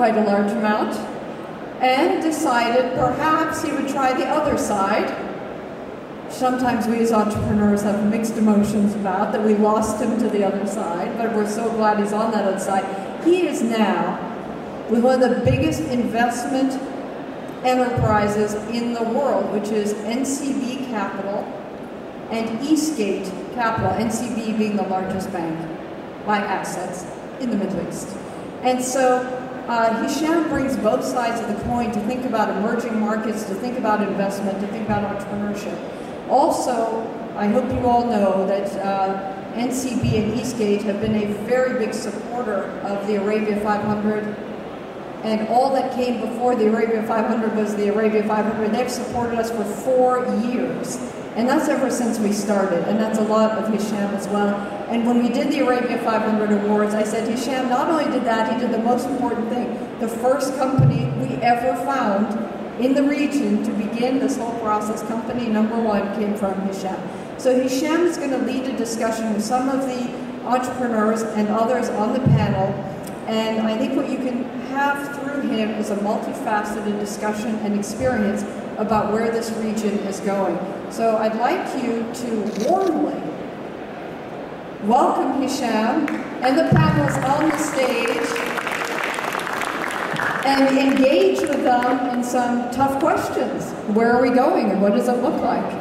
quite a large amount, and decided perhaps he would try the other side. Sometimes we as entrepreneurs have mixed emotions about that we lost him to the other side, but we're so glad he's on that other side. He is now with one of the biggest investment enterprises in the world, which is NCB Capital and Eastgate Capital, NCB being the largest bank by assets in the Middle East. And so Hisham brings both sides of the coin to think about emerging markets, to think about investment, to think about entrepreneurship. Also, I hope you all know that NCB and Eastgate have been a very big supporter of the Arabia 500, and all that came before the Arabia 500 was the Arabia 500. They've supported us for 4 years, and that's ever since we started, and that's a lot of Hisham as well. And when we did the Arabia 500 Awards, I said, Hisham not only did that, he did the most important thing. The first company we ever found in the region to begin this whole process, company number 1, came from Hisham. So Hisham is going to lead a discussion with some of the entrepreneurs and others on the panel, and I think what you can have through him is a multifaceted discussion and experience about where this region is going. So I'd like you to warmly welcome Hisham and the panelists on the stage and engage with them in some tough questions. Where are we going and what does it look like?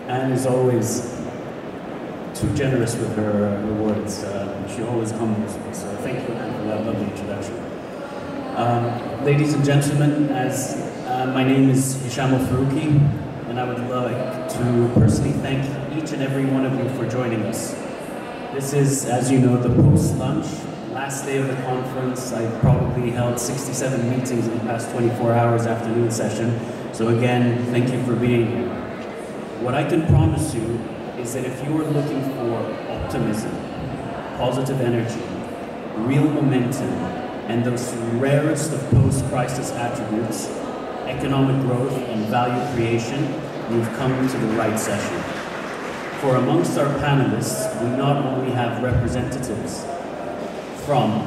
Anne is always too generous with her words. She always humbles me, so thank you, Anne, for that lovely introduction. Ladies and gentlemen, as my name is Hisham Al-Farouki, and I would like to personally thank each and every one of you for joining us. This is, as you know, the post-lunch, last day of the conference. I probably held 67 meetings in the past 24 hours afternoon session. So again, thank you for being here. What I can promise you is that if you are looking for optimism, positive energy, real momentum, and those rarest of post-crisis attributes, economic growth and value creation, you've come to the right session. For amongst our panelists, we not only have representatives from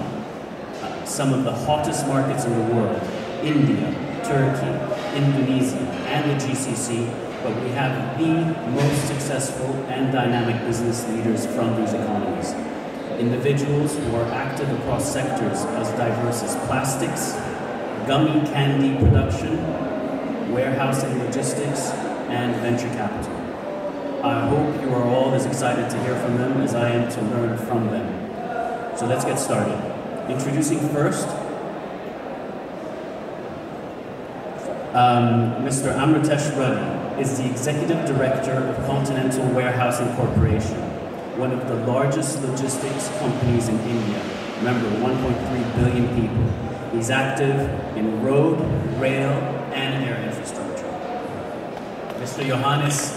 some of the hottest markets in the world, India, Turkey, Indonesia, and the GCC, but we have the most successful and dynamic business leaders from these economies. Individuals who are active across sectors as diverse as plastics, gummy candy production, warehousing logistics, and venture capital. I hope you are all as excited to hear from them as I am to learn from them. So let's get started. Introducing first, Mr. Amritesh Reddy is the Executive Director of Continental Warehousing Corporation, one of the largest logistics companies in India. Remember, 1.3 billion people. He's active in road, rail, and air infrastructure. Mr. Johannes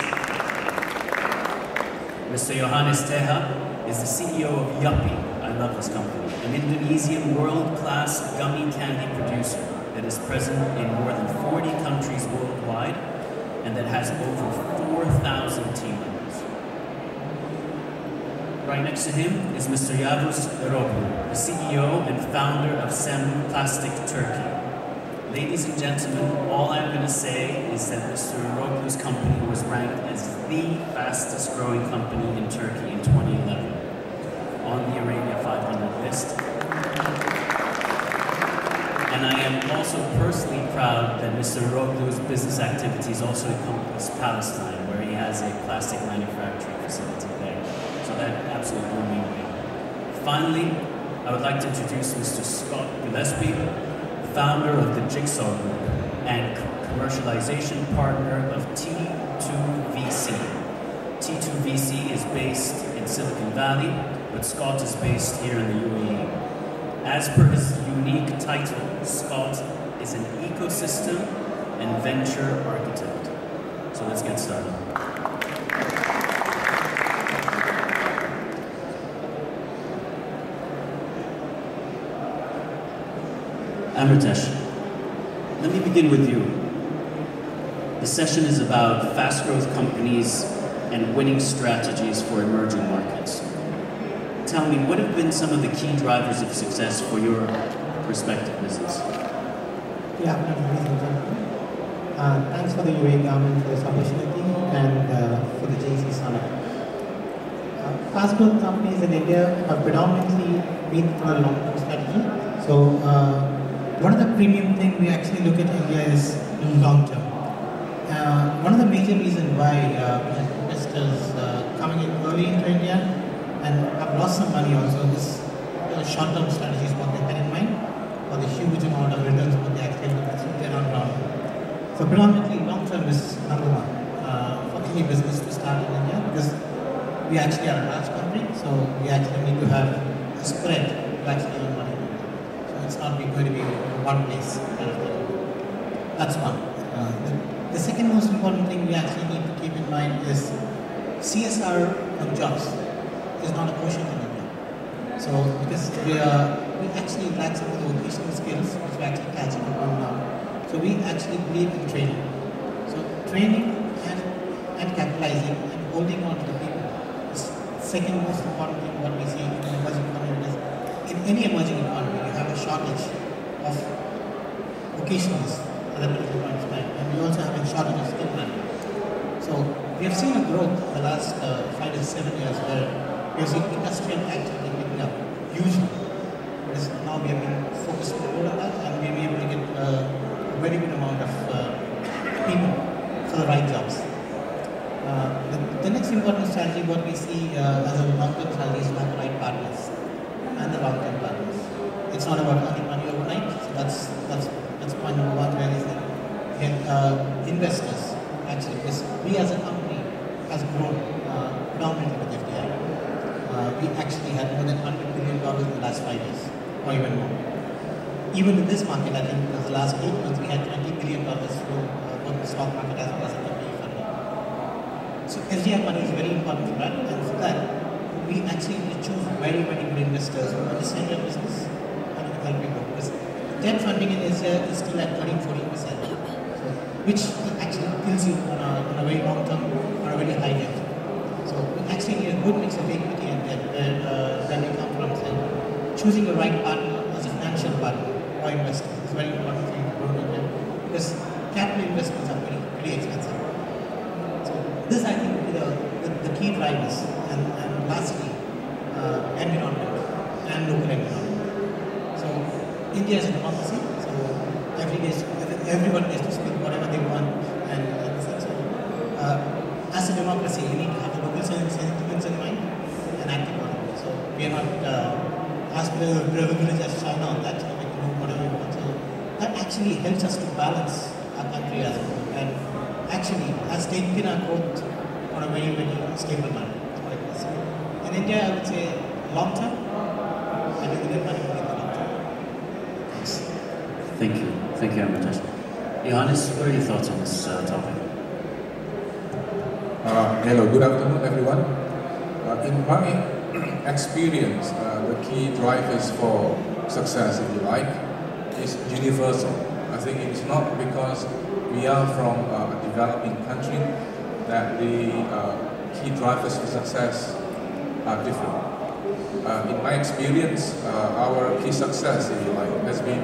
Teha is the CEO of Yuppi, I love this company, an Indonesian world-class gummy candy producer that is present in more than 40 countries worldwide and that has over 4,000 team members. Right next to him is Mr. Yavuz EROGLU, the CEO and founder of Plastik Turkey. Ladies and gentlemen, all I'm going to say is that Mr. EROGLU's company was ranked as the fastest growing company in Turkey in 2011 on the Arabia 500 list. And I am also personally proud that Mr. EROGLU's business activities also encompass Palestine, where he has a plastic manufacturing facility there. So that absolutely blew me away. Finally, I would like to introduce Mr. Scott Gillespie, founder of the Jigsaw Group and commercialization partner of T2VC. T2VC is based in Silicon Valley, but Scott is based here in the UAE. As per his unique title, Scott is an ecosystem and venture architect. So let's get started. Amritesh, let me begin with you. The session is about fast growth companies and winning strategies for emerging markets. tell me, what have been some of the key drivers of success for your respective business? Yeah, thanks for the UAE government for this opportunity and for the JC Summit. Fast growth companies in India have predominantly been for a long-term strategy. So one of the premium things we actually look at India is long-term. One of the major reasons why we have investors coming in early into India and have lost some money also is short-term strategies what they had in mind, or the huge amount of returns what they actually look at their own ground. So predominantly long-term is number one for any business to start in India, because we actually are a large country, so we actually need to have a spread to actually earn money. So it's not going to be one place. That's one. The second most important thing we actually need to keep in mind is CSR on jobs is not a quotient in India. So because we actually lack some of the vocational skills which we're actually catching up on now. So we actually believe in training. So training and capitalizing and holding on to the people is second most important thing what we see in the emerging economy. In any emerging economy, you have a shortage of vocationals at that particular point of time, and we also have a shortage of skill man. So we have seen a growth in the last 5 to 7 years where we have seen industrial activity picking up hugely. Because now we have been focused more on that, and we are able to get a very good amount of people for the right jobs. The next important strategy what we see as a long-term strategy is to have the right partners and the long-term partners. It's not about earning money overnight, so that's point number one, where is get investors actually, because we as a company has grown predominantly with FDI. We actually had more than $100 billion in the last 5 years, or even more. Even in this market, I think in the last 8 months, we had $20 billion through both the stock market as well as the company funding. So FDI money is very important for that, and for that, we actually choose very, very good investors who understand their business and who help you grow. Because debt funding in Asia is still at 13-14%, so, which actually kills you on a very long term, on a very high debt. So we actually need a good mix of equity and debt where we come from. So choosing the right partner as a financial partner or investor is very important for you to grow in India, because capital investments are pretty expensive. So this, I think, will be the key drivers. And lastly, environment and local environment. So India is a democracy, so everyone gets to speak whatever they want, and so as a democracy, you need to have the local sentiments in mind and act accordingly. So we are not as privileged as China on that, so we can do whatever we want. So that actually helps us to balance our country as a whole, and actually has taken our growth on a very, very stable manner. So in India, I would say long term, and in India, money in the long term. Thanks. Thank you. Thank you, Amritesh. Johannes, what are your thoughts on this topic? Hello, good afternoon, everyone. In my experience, the key drivers for success, if you like, is universal. I think it's not because we are from a developing country that the key drivers for success are different. In my experience, our key success, if you like, has been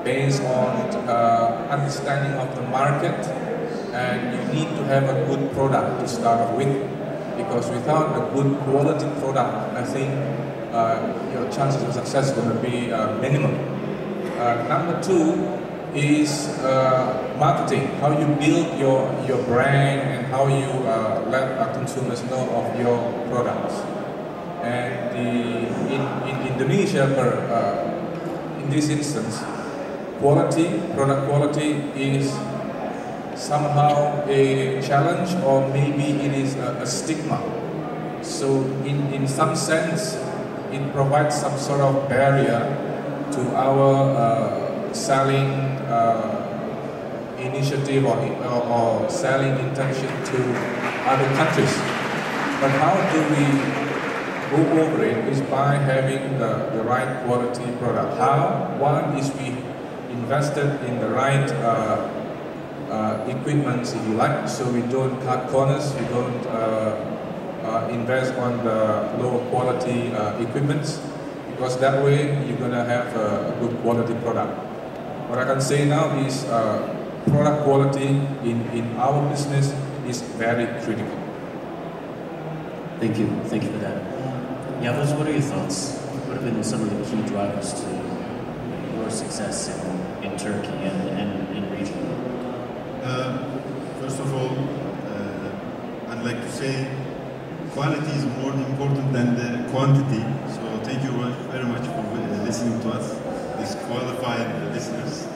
based on understanding of the market, and you need to have a good product to start off with, because without a good quality product, I think your chances of success will be minimum. Number two is marketing, how you build your brand and how you let consumers know of your products. And in Indonesia, in this instance, product quality is somehow a challenge, or maybe it is a stigma. So in some sense, it provides some sort of barrier to our selling initiative or selling intention to other countries. But how do we go over it is by having the right quality product. How? One is we invested in the right equipment, if you like, so we don't cut corners, we don't invest on the low quality equipment, because that way you're going to have a good quality product. What I can say now is product quality in our business is very critical. Thank you for that. Yavuz, what are your thoughts? What have been some of the key drivers to your success in Turkey and in region? First of all, I'd like to say quality is more important than the quantity. So thank you very much for listening to us, these qualified listeners.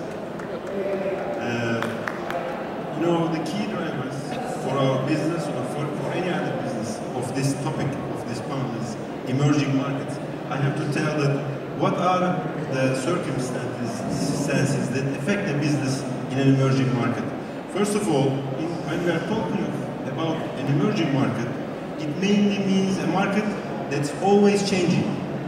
You know, the key drivers for our business or for any other business of this topic, of this panel, is emerging markets. I have to tell that what are the circumstances that affect the business in an emerging market. First of all, when we are talking about an emerging market, it mainly means a market that's always changing.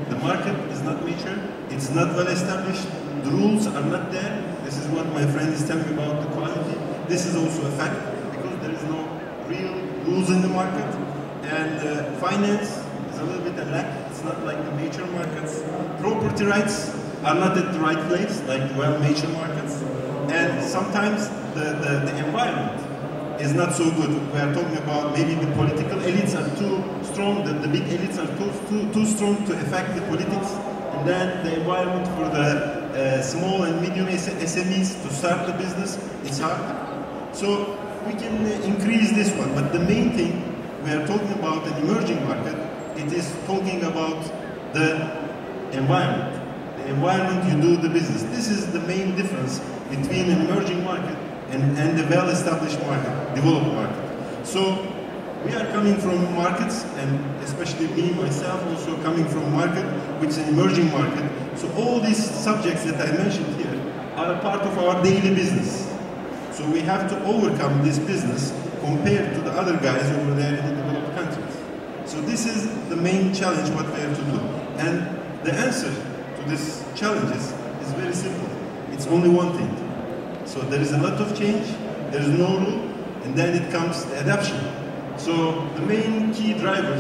The market is not mature, it's not well established, the rules are not there. This is what my friend is telling me about the quality. This is also a fact, because there is no real rules in the market, and finance is a little bit a lack. It's not like the mature markets. Property rights are not at the right place, like well-mature markets, and sometimes the environment is not so good. We are talking about maybe the political elites are too strong, the big elites are too strong to affect the politics, and then the environment for the small and medium SMEs to start the business, it's hard. So we can increase this one, but the main thing, we are talking about an emerging market, it is talking about the environment. The environment you do the business. This is the main difference between an emerging market and the well-established market, developed market. So we are coming from markets, and especially me, myself, also coming from a market which is an emerging market. So all these subjects that I mentioned here are a part of our daily business. So we have to overcome this business compared to the other guys over there in the developed countries. So this is the main challenge what we have to do. And the answer to these challenges is very simple. It's only one thing. So there is a lot of change, there is no rule, and then it comes the adaptation. So the main key driver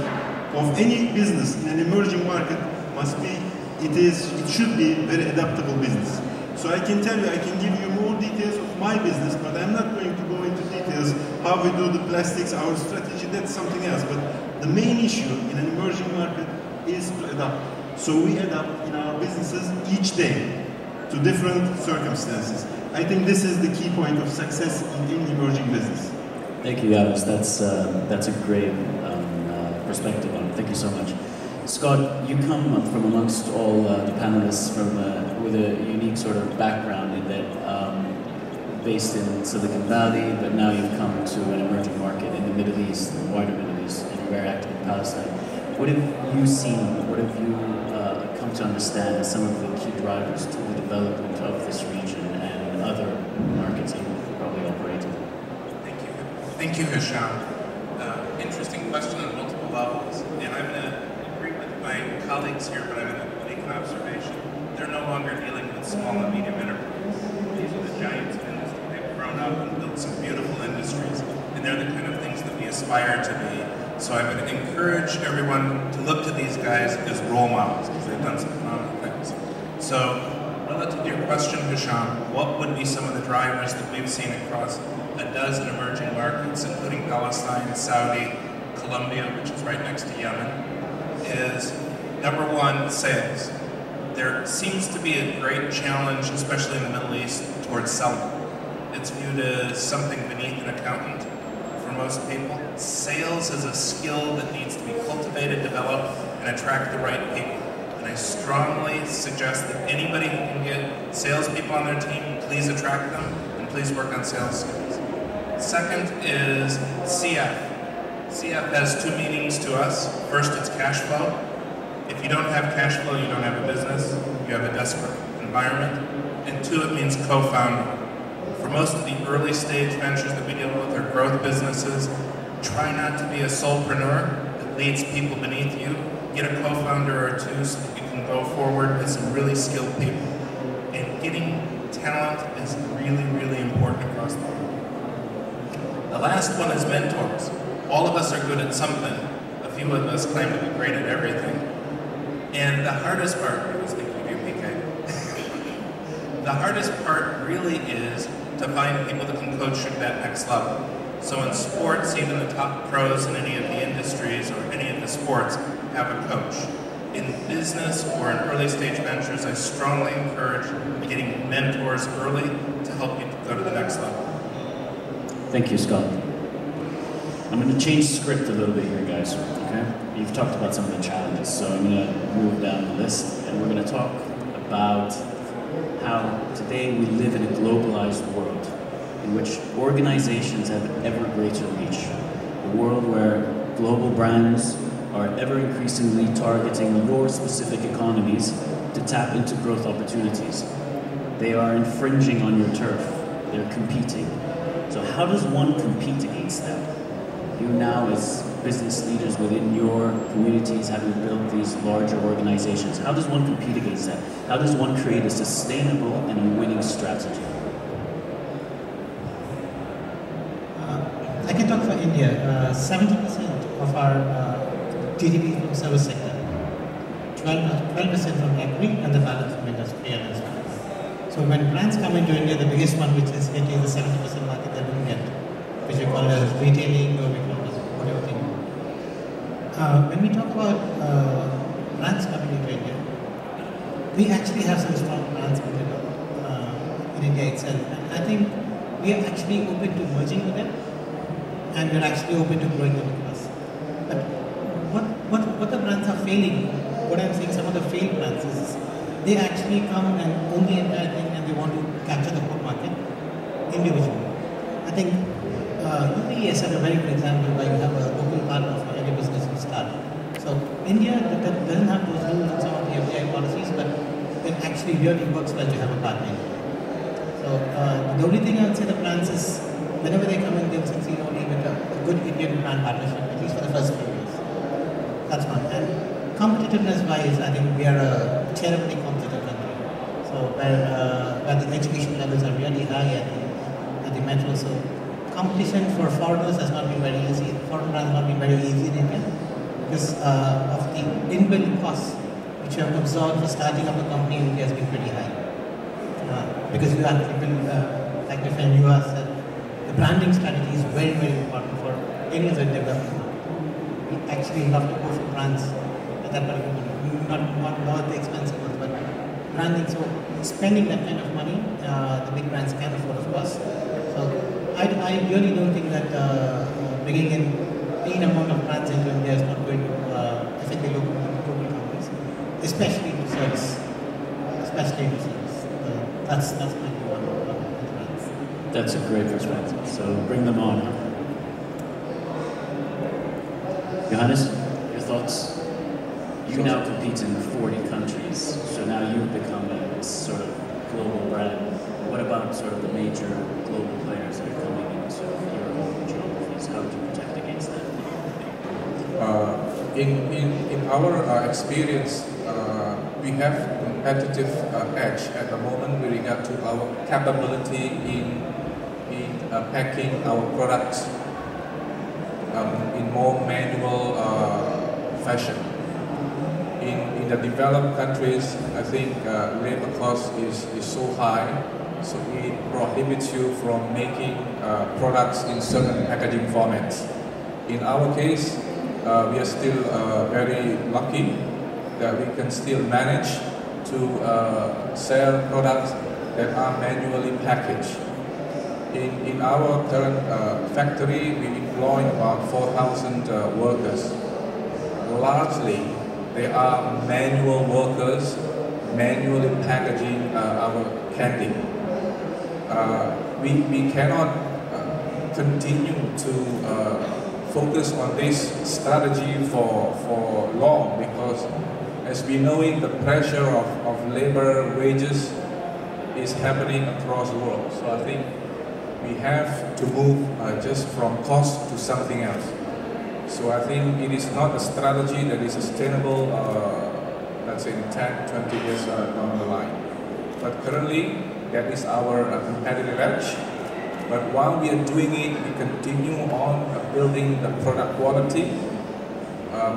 of any business in an emerging market must be, it should be very adaptable business. So I can tell you, I can give you more details of my business, but I'm not going to go into details how we do the plastics, our strategy, that's something else. But the main issue in an emerging market is to adapt. So we adapt in our businesses each day to different circumstances. I think this is the key point of success in any emerging business. Thank you, Yavuz. That's a great perspective on it. Thank you so much. Scott, you come from amongst all the panelists with a unique sort of background in that based in Silicon Valley, but now you've come to an emerging market in the Middle East, the wider Middle East, and you're very active in Palestine. What have you seen, what have you come to understand as some of the key drivers to the development of this region and other markets that you probably operate in? Thank you, Hisham. Interesting question on multiple levels, and I'm going to agree with my colleagues here, but I'm going to make an observation. They're no longer dealing with small and medium enterprises. These are the giants of industry. They've grown up and built some beautiful industries, and they're the kind of things that we aspire to be. So I'm going to encourage everyone to look to these guys as role models, because they've done some phenomenal things. So, relative to your question, Hisham, what would be some of the drivers that we've seen across a dozen emerging markets, including Palestine, Saudi, Colombia, which is right next to Yemen, is number one, sales. There seems to be a great challenge, especially in the Middle East, towards selling. It's viewed as something beneath an accountant for most people. Sales is a skill that needs to be cultivated, developed, and attract the right people. And I strongly suggest that anybody who can get salespeople on their team, please attract them, and please work on sales skills. Second is CF. CF has two meanings to us. First, it's cash flow. If you don't have cash flow, you don't have a business. You have a desperate environment. And two, it means co-founder. For most of the early stage ventures that we deal with, or growth businesses, try not to be a solopreneur that leads people beneath you. Get a co-founder or two so that you can go forward with some really skilled people. And getting talent is really, really important across the world. The last one is mentors. All of us are good at something. The few of us claim to be great at everything. And the hardest part, I was thinking of you, PK. The hardest part really is to find people that can coach you at that next level. So in sports, even the top pros in any of the industries or any of the sports have a coach. In business or in early stage ventures, I strongly encourage getting mentors early to help you go to the next level. Thank you, Scott. I'm going to change script a little bit here, guys, okay? You've talked about some of the challenges, so I'm going to move down the list, and we're going to talk about how today we live in a globalized world in which organizations have ever greater reach. A world where global brands are ever increasingly targeting your specific economies to tap into growth opportunities. They are infringing on your turf. They're competing. So how does one compete against that? You now, as business leaders within your communities, having built these larger organizations, how does one compete against that? How does one create a sustainable and a winning strategy? I can talk for India. 70% of our GDP from service sector, 12% from agri, and the balance from industrial and stuff. So when brands come into India, the biggest one, which is getting the 70% market, they don't get, which we call as retailing, or we call as whatever thing. When we talk about brands coming into India, we actually have some strong brands in India itself. And I think we are actually open to merging with them, and we're actually open to growing them with us. But what the brands are failing, what I'm saying, some of the failed brands is they actually come and own the entire thing, and they want to capture the whole market individually. I think UAE is a very good example where you have a local partner for every business you start. So India doesn't have those rules and some of the FDI policies, but it actually really works well to have a partner. So the only thing I would say the brands is whenever they come in, they'll succeed only with a good Indian brand partnership, at least for the first few years. That's one. And competitiveness-wise, I think we are a terribly competitive country. So where the education levels are really high at the metro. So competition for foreigners has not been very easy. Foreign brands have not been very easy in India because of the inbuilt costs which you have absorbed for starting up a company in India has been pretty high. Because you have to build, like my friend Yuva said, the branding strategy is very, very important for any other development. We actually love to go for brands at that particular moment, not the expensive ones, but branding. So spending that kind of money, the big brands can afford, of course. So I really don't think that bringing in any amount of brands into India is not going to affect the local companies, especially in service. That's my view on brands. That's a great perspective. So bring them on. Johannes, your thoughts? You now compete in 40 countries, so now you've become a sort of global brand. What about sort of the major global players that are coming into your own geographies? How would you protect against that? In our experience, we have competitive edge at the moment with regard to our capability in packing our products in more manual fashion. In the developed countries, I think labor cost is so high, so it prohibits you from making products in certain packaging formats. In our case, we are still very lucky that we can still manage to sell products that are manually packaged. In our current factory, we employ about 4,000 workers. Largely, they are manual workers, manually packaging our candy. We cannot continue to focus on this strategy for long because, as we know it, the pressure of labor wages is happening across the world. So I think we have to move just from cost to something else. So I think it is not a strategy that is sustainable, let's say 10, 20 years down the line. But currently, that is our competitive edge. But while we are doing it, we continue on building the product quality,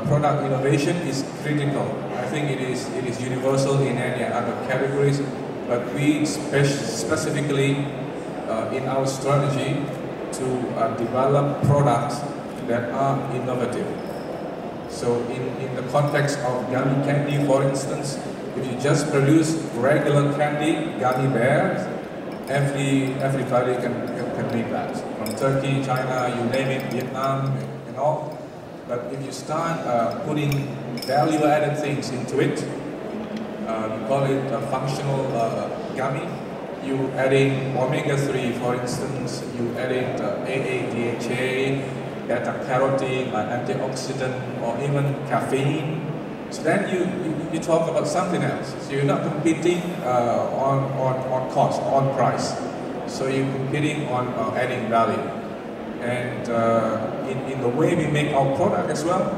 product innovation is critical. I think it is universal in any other categories, but we specifically in our strategy to develop products that are innovative. So in the context of gummy candy, for instance, if you just produce regular candy, gummy bears, everybody can make that. From Turkey, China, you name it, Vietnam, and all. But if you start putting value-added things into it, we call it a functional gummy. You adding omega-3, for instance, you adding AA, DHA, beta-carotene, antioxidant, or even caffeine. So then you talk about something else. So you're not competing on cost, on price. So you're competing on adding value. And in the way we make our product as well,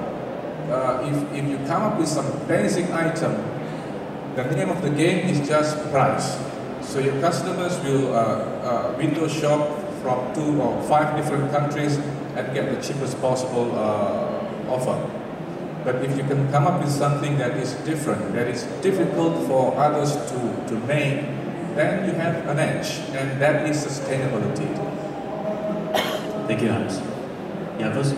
if you come up with some basic item, the name of the game is just price. So your customers will window shop from 2 or 5 different countries and get the cheapest possible offer. But if you can come up with something that is different, that is difficult for others to make, then you have an edge, and that is sustainability. Thank you, Hans. Yavuz?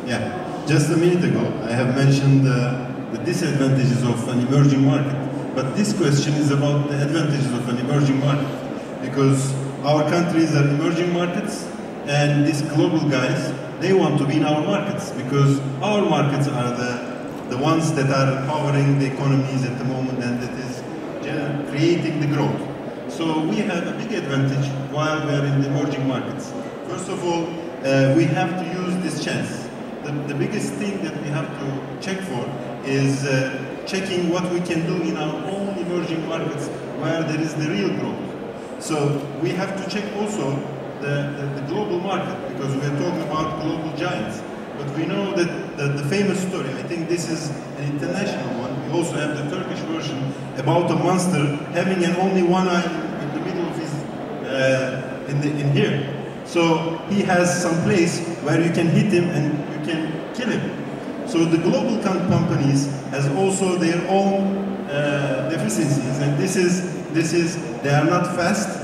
Yeah, just a minute ago, I have mentioned the disadvantages of an emerging market. But this question is about the advantages of an emerging market. Because our countries are emerging markets, and these global guys, they want to be in our markets. Because our markets are the ones that are powering the economies at the moment, and that is creating the growth. So we have a big advantage while we are in the emerging markets. First of all, we have to use this chance. The biggest thing that we have to check for is checking what we can do in our own emerging markets where there is the real growth. So we have to check also the global market, because we are talking about global giants. But we know that the famous story, I think this is an international one, we also have the Turkish version about a monster having only one eye in the middle of his, in here. So he has some place where you can hit him and you can kill him. So the global companies has also their own deficiencies, and this is they are not fast.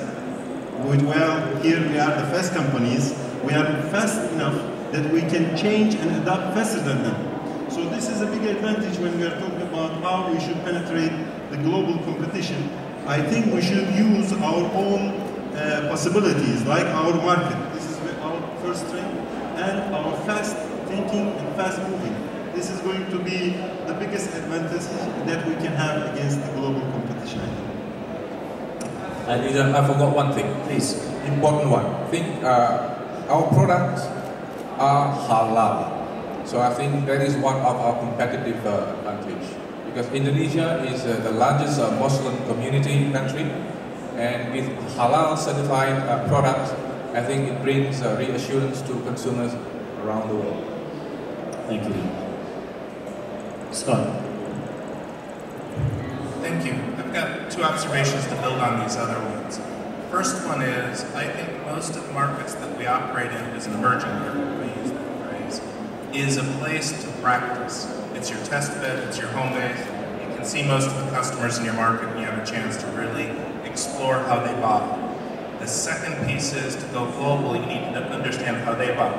Well, here we are the fast companies. We are fast enough that we can change and adapt faster than them. So this is a big advantage when we are talking about how we should penetrate the global competition. I think we should use our own possibilities, like our market. This is our first strength, and our fast thinking and fast moving. This is going to be the biggest advantage that we can have against the global competition. And I forgot one thing, please, important one. I think our products are halal. So I think that is one of our competitive advantage. Because Indonesia is the largest Muslim community country, and with halal certified products, I think it brings reassurance to consumers around the world. Thank you. Scott. Thank you. I've got 2 observations to build on these other ones. First one is, I think most of the markets that we operate in as an emerging market, we use that phrase, is a place to practice. It's your test bed, it's your home base. You can see most of the customers in your market and you have a chance to really explore how they buy. The second piece is to go global, you need to understand how they buy.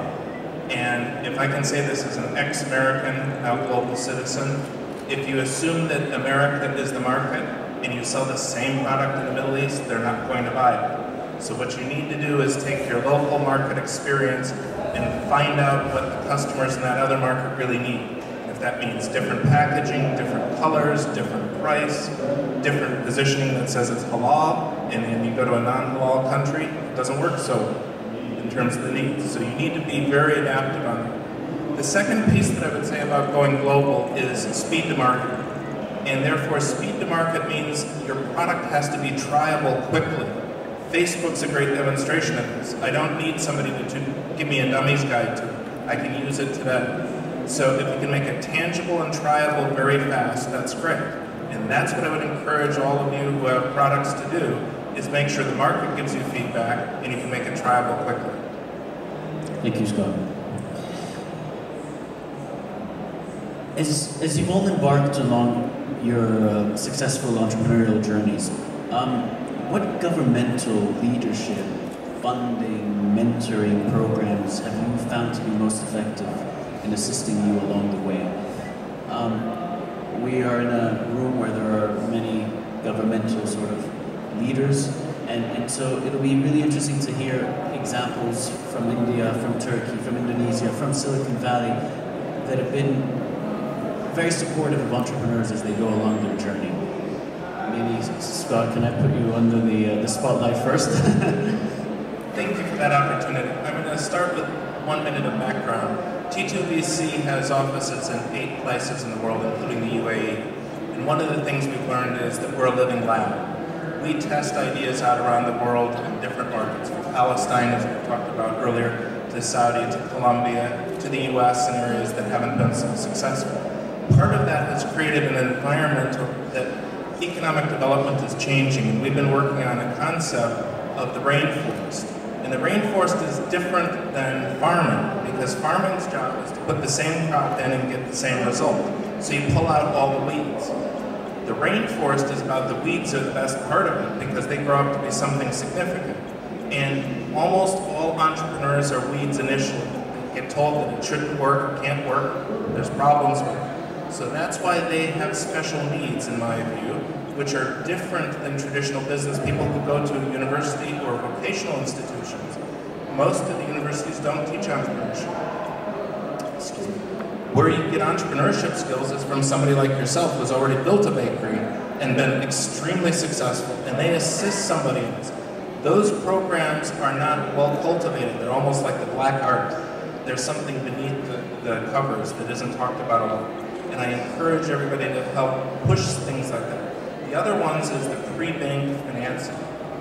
And if I can say this as an ex-American, now global citizen, if you assume that America is the market and you sell the same product in the Middle East, they're not going to buy it. So what you need to do is take your local market experience and find out what the customers in that other market really need. If that means different packaging, different colors, different price, different positioning that says it's halal, and then you go to a non-halal country, it doesn't work so in terms of the needs. So you need to be very adaptive on that. The second piece that I would say about going global is speed to market. And therefore, speed to market means your product has to be triable quickly. Facebook's a great demonstration of this. I don't need somebody to give me a dummies guide to it. I can use it today. So if you can make it tangible and triable very fast, that's great. And that's what I would encourage all of you who have products to do, is make sure the market gives you feedback and you can make it triable quickly. Thank you, Scott. As you've all embarked along your successful entrepreneurial journeys, what governmental leadership, funding, mentoring programs have you found to be most effective in assisting you along the way? We are in a room where there are many governmental sort of leaders, and so it'll be really interesting to hear examples from India, from Turkey, from Indonesia, from Silicon Valley that have been very supportive of entrepreneurs as they go along their journey. Maybe, Scott, can I put you under the spotlight first? Thank you for that opportunity. I'm going to start with 1 minute of background. T2VC has offices in 8 places in the world, including the UAE. And one of the things we've learned is that we're a living lab. We test ideas out around the world in different markets, from Palestine, as we talked about earlier, to Saudi, to Colombia, to the US, in areas that haven't been so successful. Part of that has created an environment that economic development is changing, and we've been working on a concept of the rainforest. And the rainforest is different than farming, because farming's job is to put the same crop in and get the same result. So you pull out all the weeds. The rainforest is about the weeds are the best part of it, because they grow up to be something significant. And almost all entrepreneurs are weeds initially. They get told that it shouldn't work, it can't work, there's problems with it. So that's why they have special needs, in my view, which are different than traditional business people who go to a university or vocational institutions. Most of the universities don't teach entrepreneurship. Excuse me. Where you get entrepreneurship skills is from somebody like yourself who's already built a bakery and been extremely successful, and they assist somebody else. Those programs are not well cultivated. They're almost like the black art. There's something beneath the covers that isn't talked about a lot. And I encourage everybody to help push things like that. The other ones is the pre-bank financing,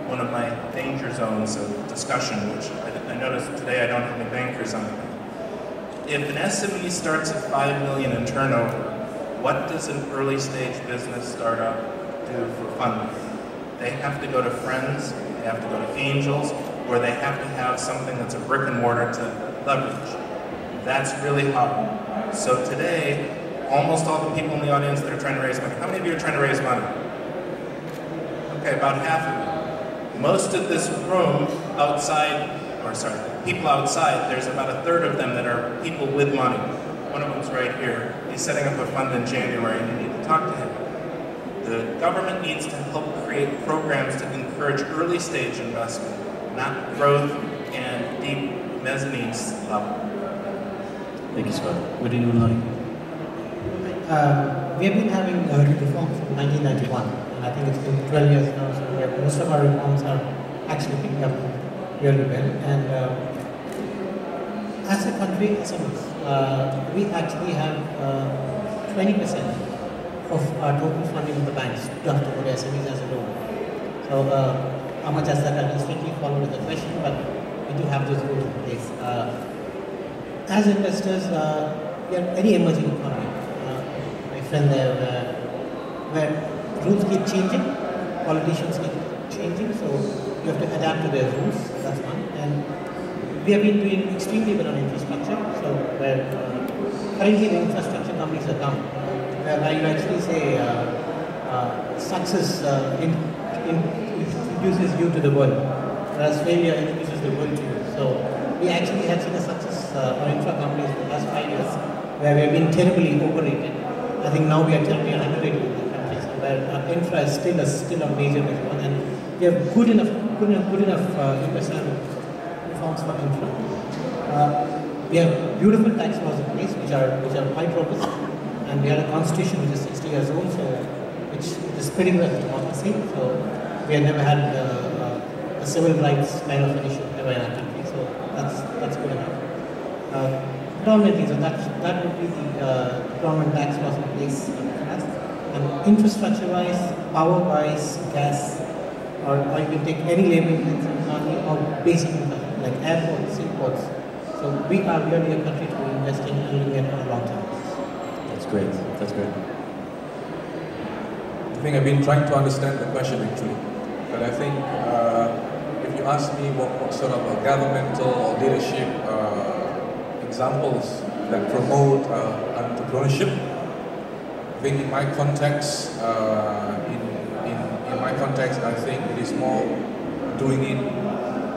one of my danger zones of discussion, which I noticed today I don't have any bankers on it. If an SME starts at 5 million in turnover, what does an early stage business startup do for funding? They have to go to friends, they have to go to angels, or they have to have something that's a brick and mortar to leverage. That's really hard. So today, almost all the people in the audience that are trying to raise money. How many of you are trying to raise money? Okay, about half of you. Most of this room outside, people outside, there's about a third of them that are people with money. One of them's right here. He's setting up a fund in January, and you need to talk to him. The government needs to help create programs to encourage early stage investment, not growth and deep mezzanine level. Thank you, Scott. What do you know, Lonnie? We have been having reforms from 1991, and I think it's been 12 years now, so most of our reforms are actually picking up really well. And as a country, we actually have 20% of our total funding in the banks just to the SMEs as a loan. So how much has that administratively followed is the question, but we do have those rules in place. As investors, we are any emerging economy. Friend there, where rules keep changing, politicians keep changing, so you have to adapt to their rules, that's one. And we have been doing extremely well on infrastructure, so where currently the infrastructure companies are down, where I actually say success introduces you to the world, whereas failure introduces the world to you. So we actually have seen a success on infra companies for the last 5 years, where we have been terribly overrated. I think now we are terribly underrated in the country, so where infra is still a major one, and we have good enough investment reforms for infra. We have beautiful tax laws in place, which are quite robust, and we have a constitution which is 60 years old, so which is pretty well democracy. So we have never had a civil rights kind of an issue ever in our country, so that's good enough. Predominantly, so that would be the government tax laws in place for us. And infrastructure-wise, power-wise, gas, or you can take any labor-intensive economy or basic infrastructure like airports, seaports. So we are really a country to be investing and looking at on a long term. That's great. That's great. I think I've been trying to understand the question actually, but I think if you ask me what sort of a governmental or leadership examples that promote entrepreneurship. I think in my context, in my context, I think it is more doing it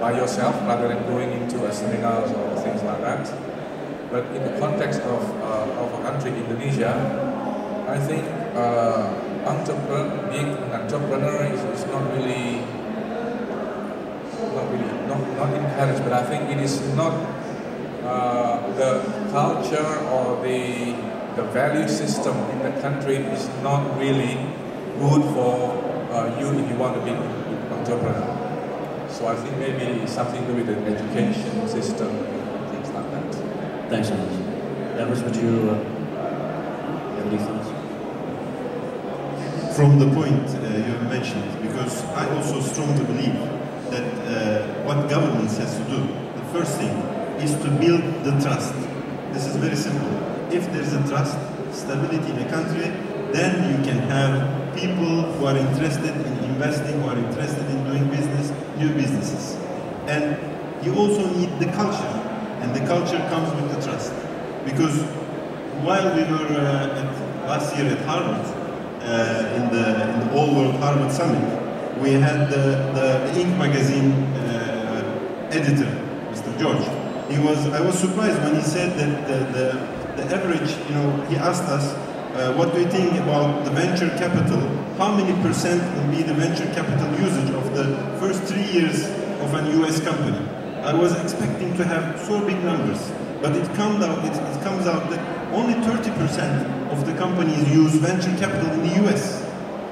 by yourself rather than going into a seminars or things like that. But in the context of a country, Indonesia, I think being an entrepreneur is not encouraged, but I think it is not the culture or the value system in the country is not really good for you if you want to be an entrepreneur. So I think maybe something to do with the education system and things like that. Thanks so much. Yavuz, would you have any thoughts? From the point you have mentioned, because I also strongly believe that what governments has to do, the first thing is to build the trust. This is very simple. If there's a trust, stability in a country, then you can have people who are interested in investing, who are interested in doing business, new businesses. And you also need the culture, and the culture comes with the trust. Because while we were last year at Harvard, in the Allworld Harvard Summit, we had the Inc. magazine editor, Mr. George. I was surprised when he said that the average, he asked us, what do you think about the venture capital? How many percent will be the venture capital usage of the first 3 years of an US company? I was expecting to have so big numbers, but it comes out that only 30% of the companies use venture capital in the US.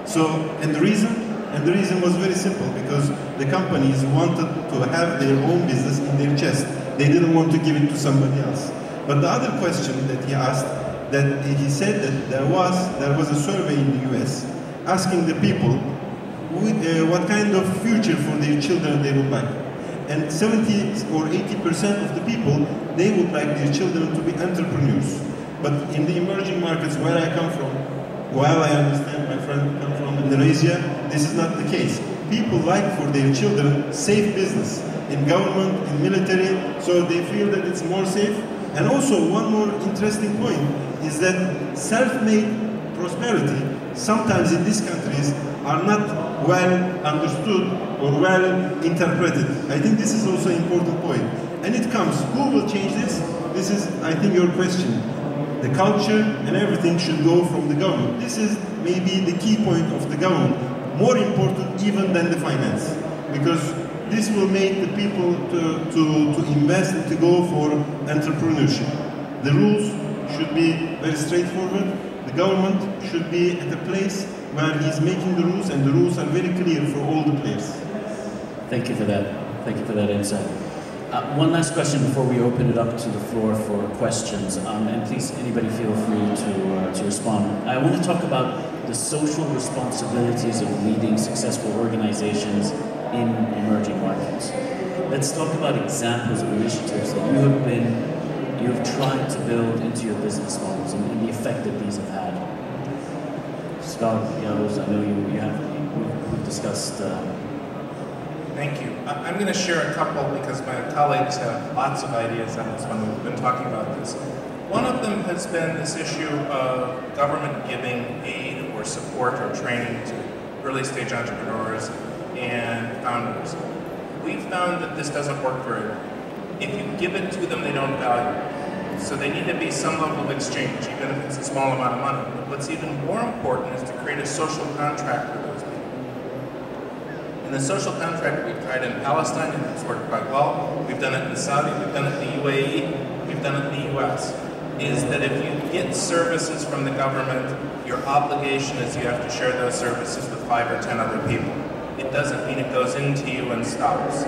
So, and the reason was very simple, because the companies wanted to have their own business in their chest. They didn't want to give it to somebody else. But the other question that he asked, that he said that there was a survey in the US asking the people what kind of future for their children they would like. And 70 or 80% of the people, they would like their children to be entrepreneurs. But in the emerging markets where I come from, while I understand my friend comes from Indonesia, this is not the case. People like for their children safe business in government, in military, so they feel that it's more safe. And also one more interesting point is that self-made prosperity sometimes in these countries are not well understood or well interpreted. I think this is also an important point. And it comes, who will change this? This is, I think, your question. The culture and everything should go from the government. This is maybe the key point of the government, more important even than the finance, because this will make the people to invest and to go for entrepreneurship. The rules should be very straightforward. The government should be at a place where he's making the rules, and the rules are very clear for all the players. Thank you for that. Thank you for that insight. One last question before we open it up to the floor for questions, and please, anybody feel free to respond. I want to talk about the social responsibilities of leading successful organizations in emerging markets. Let's talk about examples of initiatives that you have tried to build into your business models and the effect that these have had. Scott, Yavuz, I know we've discussed. Thank you. I'm going to share a couple because my colleagues have lots of ideas on this one. We've been talking about this. One of them has been this issue of government giving aid or support or training to early stage entrepreneurs and founders. We've found that this doesn't work very well. If you give it to them, they don't value it. So they need to be some level of exchange, even if it's a small amount of money. But what's even more important is to create a social contract with those people. And the social contract we've tried in Palestine, and it's worked quite well. We've done it in Saudi, we've done it in the UAE, we've done it in the US. Is that if you get services from the government, your obligation is you have to share those services with 5 or 10 other people. It doesn't mean it goes into you and stops.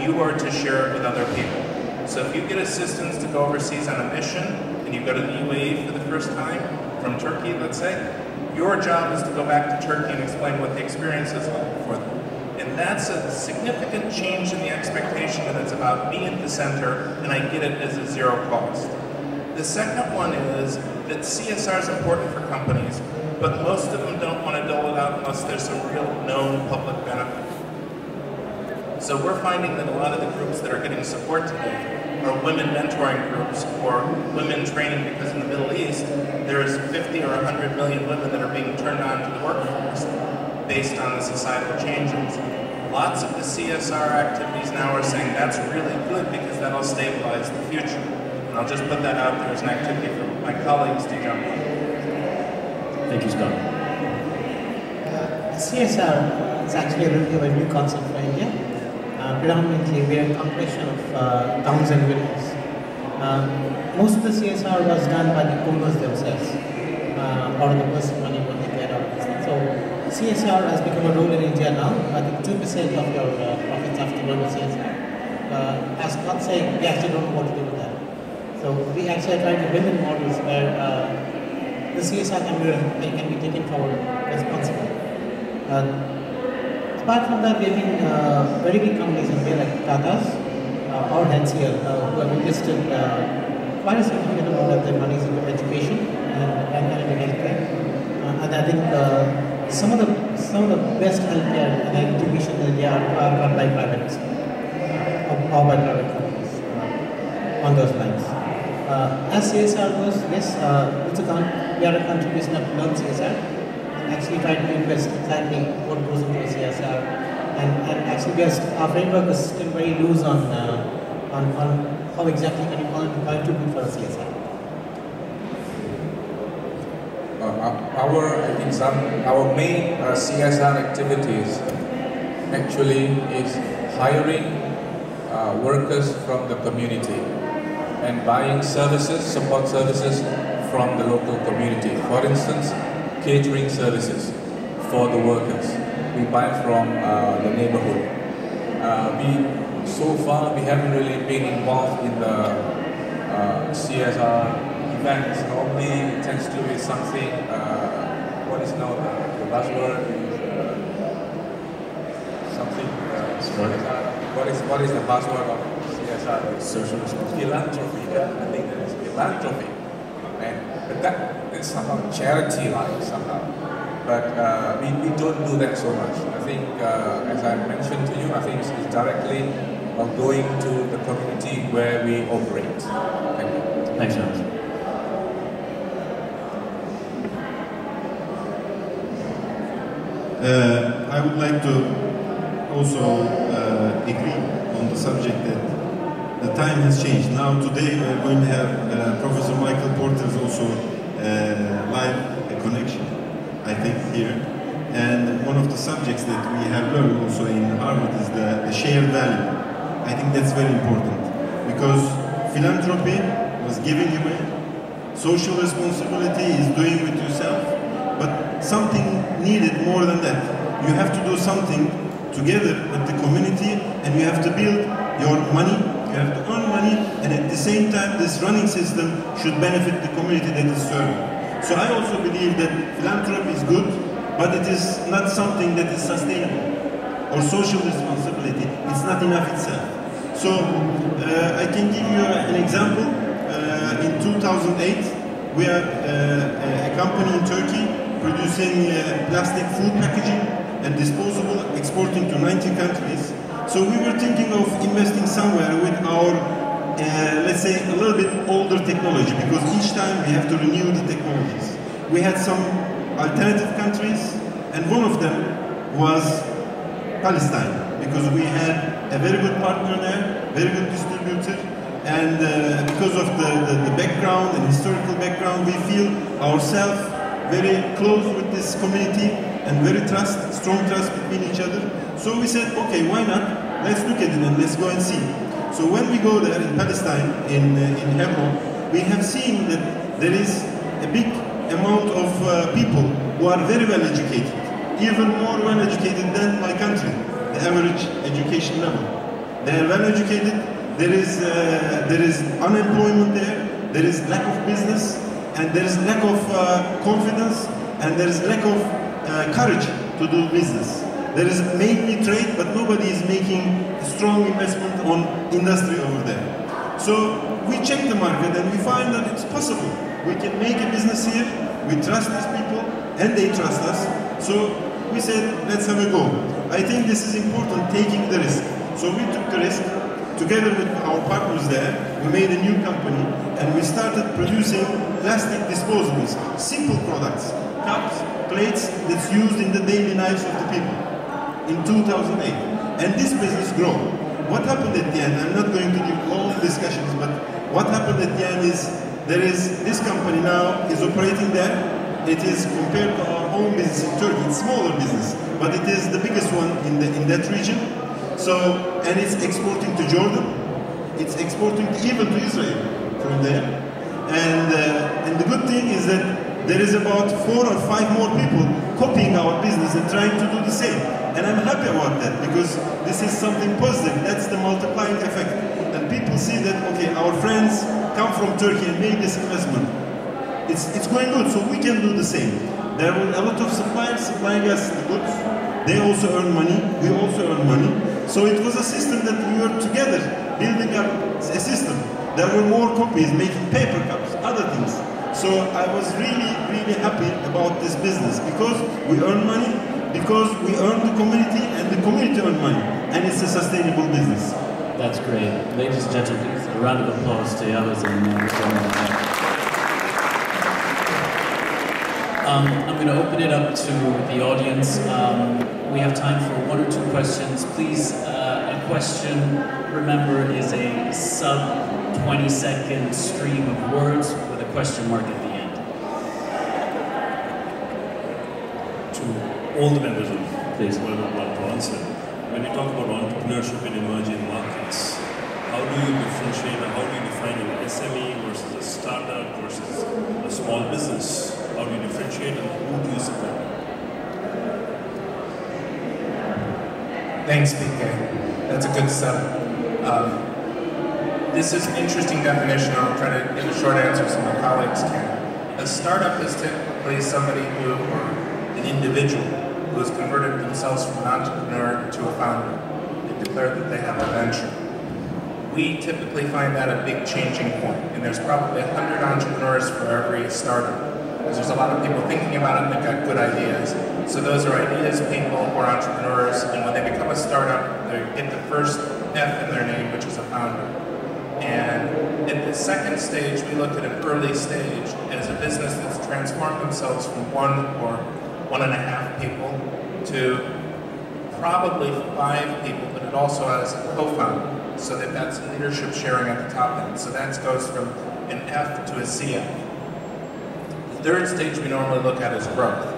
You are to share it with other people. So if you get assistance to go overseas on a mission, and you go to the UAE for the first time, from Turkey, let's say, your job is to go back to Turkey and explain what the experience is like for them. And that's a significant change in the expectation that it's about me at the center, and I get it as a zero cost. The second one is that CSR is important for companies, but most of them don't want to dole it out unless there's some real known public benefit. So we're finding that a lot of the groups that are getting support today or women mentoring groups or women training, because in the Middle East, there's 50 or 100 million women that are being turned on to the workforce based on the societal changes. Lots of the CSR activities now are saying that's really good because that'll stabilize the future. And I'll just put that out there as an activity for my colleagues to jump on. Thank you, Scott. CSR is actually a relatively new concept for India. Predominantly, we are a combination of towns and villages. Most of the CSR was done by the owners themselves, or the person money what they get out of this. So CSR has become a role in India now. I think 2% of your profits have to go to CSR. As Scott said, we actually don't know what to do with that. So we actually are trying to build in models where the CSR can be taken forward responsibly. Apart from that, we have been very big companies in India like Tata's or HCL who have invested quite a significant amount of their money into education and into healthcare. And I think some of the best healthcare and education in India are run by private or by private companies on those lines. As CSR goes, yes, we are a country which has learned CSR. Actually try to invest exactly what goes into a CSR, and actually our framework is still very loose on how exactly can you contribute for a CSR. Our main CSR activities actually is hiring workers from the community and buying support services from the local community. For instance, catering services for the workers. We buy from the neighborhood. So far we haven't really been involved in the CSR events. Normally it tends to be something, what is now the buzzword, something, what is the buzzword of CSR? Social responsibility. Philanthropy, I think that is philanthropy. But that is somehow charity-like somehow. But we don't do that so much. I think, as I mentioned to you, I think it's directly going to the community where we operate. Thank you. Thanks, Yavuz. I would like to also agree on the subject that the time has changed. Now today we are going to have Professor Michael Porter's also live connection, I think, here. And one of the subjects that we have learned also in Harvard is the shared value. I think that's very important because philanthropy was giving away, social responsibility is doing with yourself, but something needed more than that. You have to do something together with the community, and you have to build your money. You have to earn money, and at the same time, this running system should benefit the community that is serving. So I also believe that philanthropy is good, but it is not something that is sustainable. Or social responsibility, it's not enough itself. So I can give you an example. In 2008, we are a company in Turkey producing plastic food packaging and disposable, exporting to 90 countries. So we were thinking of investing somewhere with our, let's say, a little bit older technology, because each time we have to renew the technologies. We had some alternative countries, and one of them was Palestine, because we had a very good partner there, very good distributor, and because of the background and historical background, we feel ourselves very close with this community and very strong trust between each other. So we said, okay, why not? Let's look at it and let's go and see. So when we go there in Palestine, in Hebron, we have seen that there is a big amount of people who are very well educated, even more well educated than my country, the average education level. They are well educated, there is unemployment there is lack of business, and there is lack of confidence, and there is lack of courage to do business. There is mainly trade, but nobody is making strong investment on industry over there. So we check the market and we find that it's possible. We can make a business here, we trust these people, and they trust us. So we said, let's have a go. I think this is important, taking the risk. So we took the risk, together with our partners there, we made a new company and we started producing plastic disposables, simple products, cups, plates that's used in the daily lives of the people in 2008. And this business grew. What happened at the end? I'm not going to give all the discussions, but what happened at the end is this company now is operating there. It is compared to our own business in Turkey, it's smaller business, but it is the biggest one in that region. So, and it's exporting to Jordan. It's exporting even to Israel from there. And the good thing is that there is about 4 or 5 more people copying our business and trying to do the same. And I'm happy about that because this is something positive. That's the multiplying effect. And people see that, okay, our friends come from Turkey and made this investment. It's going good, so we can do the same. There were a lot of suppliers supplying us the goods. They also earn money, we also earn money. So it was a system that we were together building up a system. There were more copies, making paper cups, other things. So I was really, really happy about this business because we earn money, because we earn the community and the community earn money. And it's a sustainable business. That's great. Ladies and gentlemen, please, a round of applause to Yavuz and I'm going to open it up to the audience. We have time for 1 or 2 questions. Please, a question, remember, is a sub 20-second stream of words with a question mark at the end. To all the members of Please. whoever would like to answer, when you talk about entrepreneurship in emerging markets, how do you differentiate or how do you define an SME versus a startup versus a small business? How do you differentiate and who do you support? Thanks, PK. That's a good setup. This is an interesting definition. I'll try to give a short answer so my colleagues can. A startup is typically somebody who, or an individual, who has converted themselves from an entrepreneur to a founder and declared that they have a venture. We typically find that a big changing point, and there's probably 100 entrepreneurs for every startup. Because there's a lot of people thinking about it and they've got good ideas. So those are ideas people or entrepreneurs, and when they become a startup, they get the first F in their name, which is a founder. And at the second stage, we look at an early stage as a business that's transformed themselves from 1 or 1.5 people to probably 5 people, but it also has a co-founder, so that that's leadership sharing at the top end. So that goes from an F to a CF. The third stage we normally look at is growth.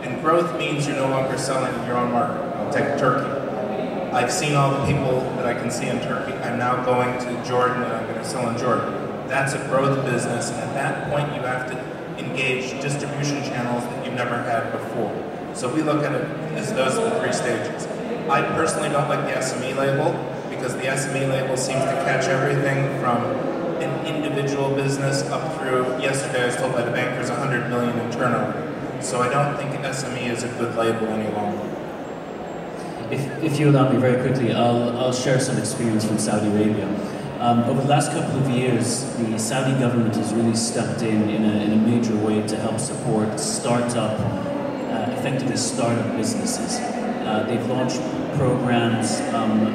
And growth means you're no longer selling in your own market. I'll take Turkey. I've seen all the people that I can see in Turkey. I'm now going to Jordan and I'm going to sell in Jordan. That's a growth business, and at that point you have to engage distribution channels that you've never had before. So we look at it as those are the 3 stages. I personally don't like the SME label because the SME label seems to catch everything from an individual business up through, yesterday I was told by the bankers, 100 million in turnover. So I don't think SME is a good label any longer. If you allow me very quickly, I'll share some experience from Saudi Arabia. Over the last couple of years, the Saudi government has really stepped in a major way to help support effectively startup businesses. They've launched programs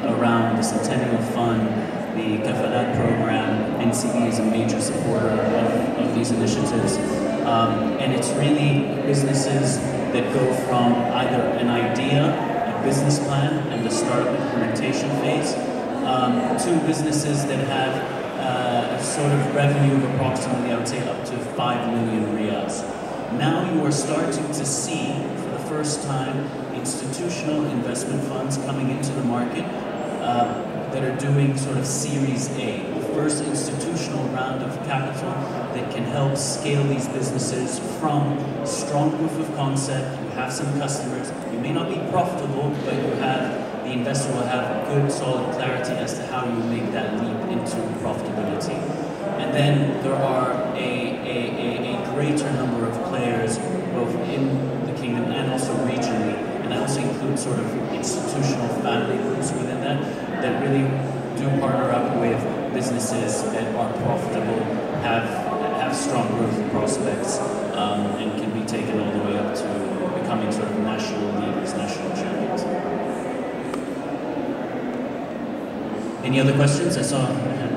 around the Centennial Fund, the Kafalat program. NCB is a major supporter of these initiatives. And it's really businesses that go from either an idea, business plan and the startup implementation phase to businesses that have a sort of revenue of approximately, I would say, up to 5 million riyals. Now you are starting to see, for the first time, institutional investment funds coming into the market that are doing sort of Series A, the first institutional round of capital that can help scale these businesses from strong proof of concept. You have some customers. You may not be profitable, but the investor will have good, solid clarity as to how you make that leap into profitability. And then there are a greater number of players, both in the kingdom and also regionally, and that also includes sort of institutional family groups within that really do partner up with businesses that are profitable, have strong growth prospects, and can be taken all the way up to becoming sort of national leaders, national champions. Any other questions? I saw a hand.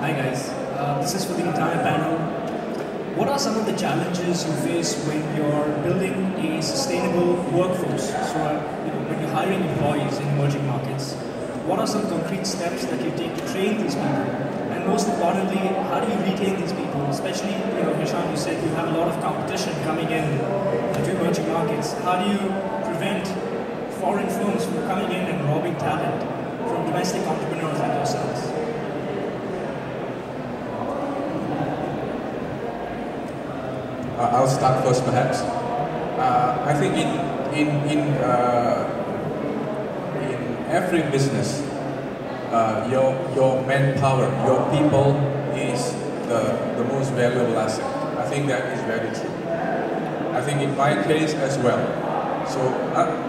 Hi guys, this is for the entire panel. What are some of the challenges you face when you're building a sustainable workforce? So, when you're hiring employees in emerging markets, what are some concrete steps that you take to train these people? And most importantly, how do you retain these people? Especially, Hisham, you said you have a lot of competition coming in to emerging markets. How do you prevent foreign firms from coming in and robbing talent from domestic entrepreneurs like yourselves? I'll start first, perhaps. I think in every business, your manpower, your people is the most valuable asset. I think that is very true. I think in my case as well. So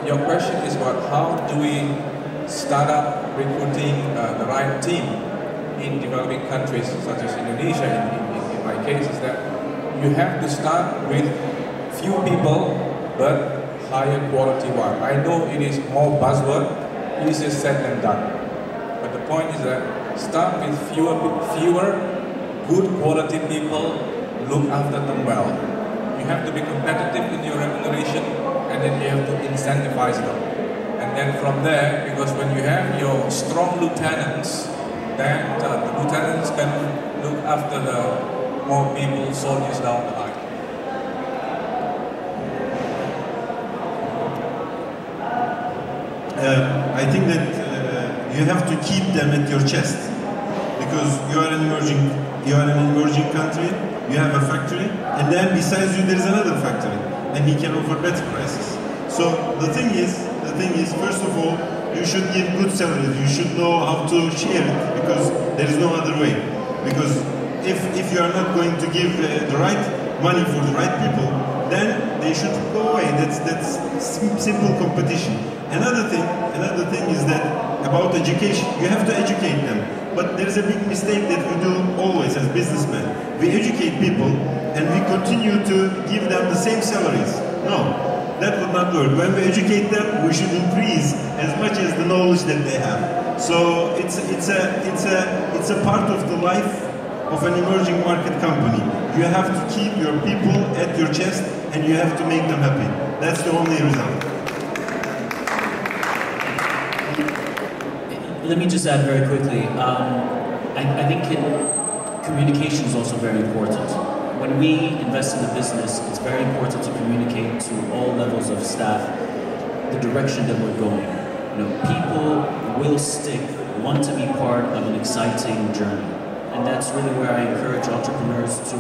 your question is about how do we start up recruiting the right team in developing countries such as Indonesia. In my case, is that you have to start with few people, but higher quality one. I know it is more buzzword, easier said than done. But the point is that start with fewer good quality people, look after them well. You have to be competitive in your remuneration, and then you have to incentivize them. And then from there, because when you have your strong lieutenants, then the lieutenants can look after the more people, soldiers down the line. I think that you have to keep them at your chest, because you are an emerging country. You have a factory, and then besides you, there is another factory, and he can offer better prices. So the thing is, first of all, you should give good salaries. You should know how to share it, because there is no other way. Because if you are not going to give the right money for the right people, then they should go away. That's simple competition. Another thing is that about education, you have to educate them. But there is a big mistake that we do always as businessmen. We educate people and we continue to give them the same salaries. No, that would not work. When we educate them, we should increase as much as the knowledge that they have. So it's a part of the life of an emerging market company. You have to keep your people at your chest and you have to make them happy. That's the only result. Let me just add very quickly. I think communication is also very important. When we invest in a business, it's very important to communicate to all levels of staff the direction that we're going. People will stick, want to be part of an exciting journey. And that's really where I encourage entrepreneurs to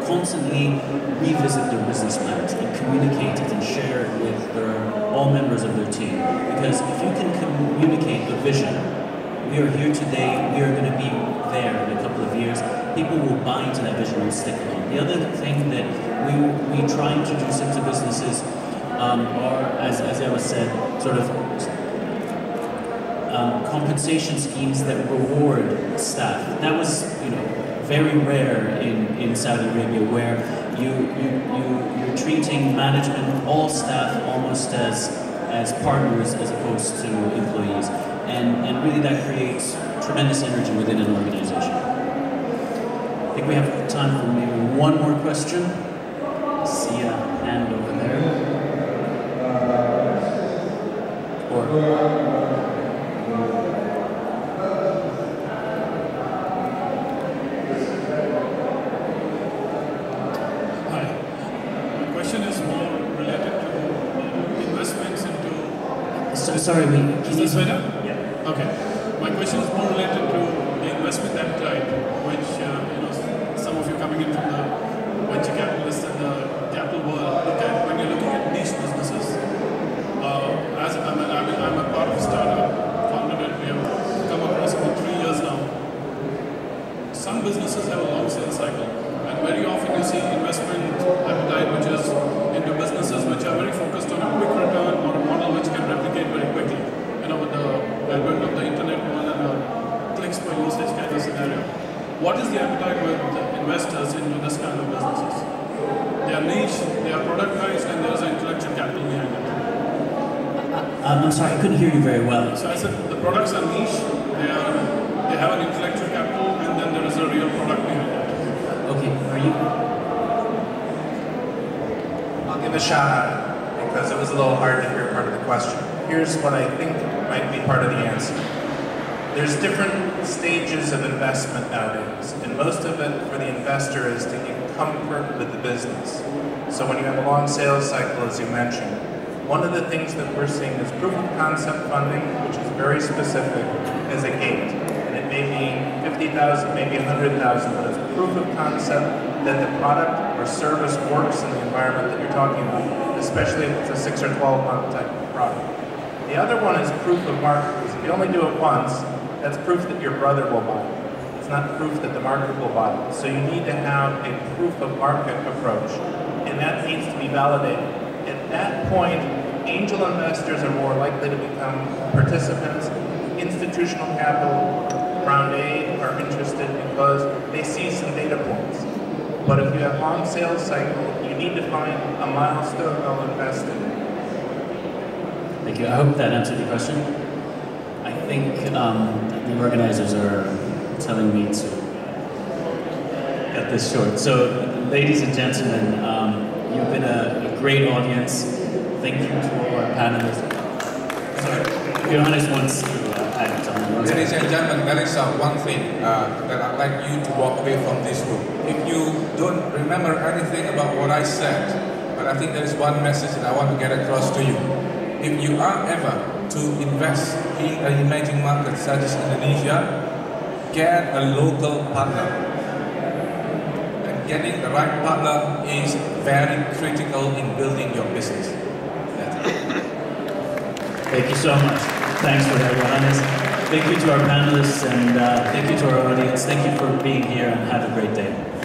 constantly revisit their business plans and communicate it and share it with all members of their team. Because if you can communicate the vision, we are here today, we are going to be there in a couple of years, people will buy into that vision and stick along. The other thing that we try and introduce into businesses are, as Eva said, sort of compensation schemes that reward staff. That was, very rare in Saudi Arabia, where you're treating management, all staff, almost as partners as opposed to employees, and really that creates tremendous energy within an organization. I think we have time for maybe one more question. I see a hand over there. Sorry, is this better? Yeah. Okay. My question is more related to the investment appetite, which some of you coming in from the venture capitalists and the capital world look at when you're looking at niche businesses. As I'm a part of a startup founded it, we have come across about 3 years now. Some businesses have a long sales cycle, and very often you see investment appetite, which is into businesses which are very focused on a quick return or a model which can replicate very quickly. With the advent of the internet world and the clicks per usage kind of scenario. What is the appetite with investors into this kind of businesses? They are niche, they are productized, and there is an intellectual capital behind it. I'm sorry, I couldn't hear you very well. So I said the products are niche, they have an intellectual capital, and then there is a real product behind it. Okay, are you? I'll give a shout out because it was a little hard to hear part of the question. Here's what I think might be part of the answer. There's different stages of investment nowadays, and most of it for the investor is to get comfort with the business. So when you have a long sales cycle, as you mentioned, one of the things that we're seeing is proof of concept funding, which is very specific as a gate. And it may be 50,000, maybe 100,000, but it's proof of concept that the product or service works in the environment that you're talking about, especially if it's a 6 or 12-month type of product. The other one is proof of market, because if you only do it once, that's proof that your brother will buy it. It's not proof that the market will buy it. So you need to have a proof of market approach, and that needs to be validated. At that point, angel investors are more likely to become participants. Institutional capital, round A, are interested because they see some data points. But if you have long sales cycle, you need to find a milestone they'll invest in. Thank you. I hope that answered your question. I think the organizers are telling me to cut this short. So, ladies and gentlemen, you've been a great audience. Thank you to all our panelists. Sorry, Johannes wants to add on. Ladies and gentlemen, there is one thing that I'd like you to walk away from this room. If you don't remember anything about what I said, but I think there is one message that I want to get across to you. If you are ever to invest in an emerging market such as Indonesia, get a local partner. And getting the right partner is very critical in building your business. Thank you so much. Thanks for that, Johannes. Thank you to our panelists and thank you to our audience. Thank you for being here and have a great day.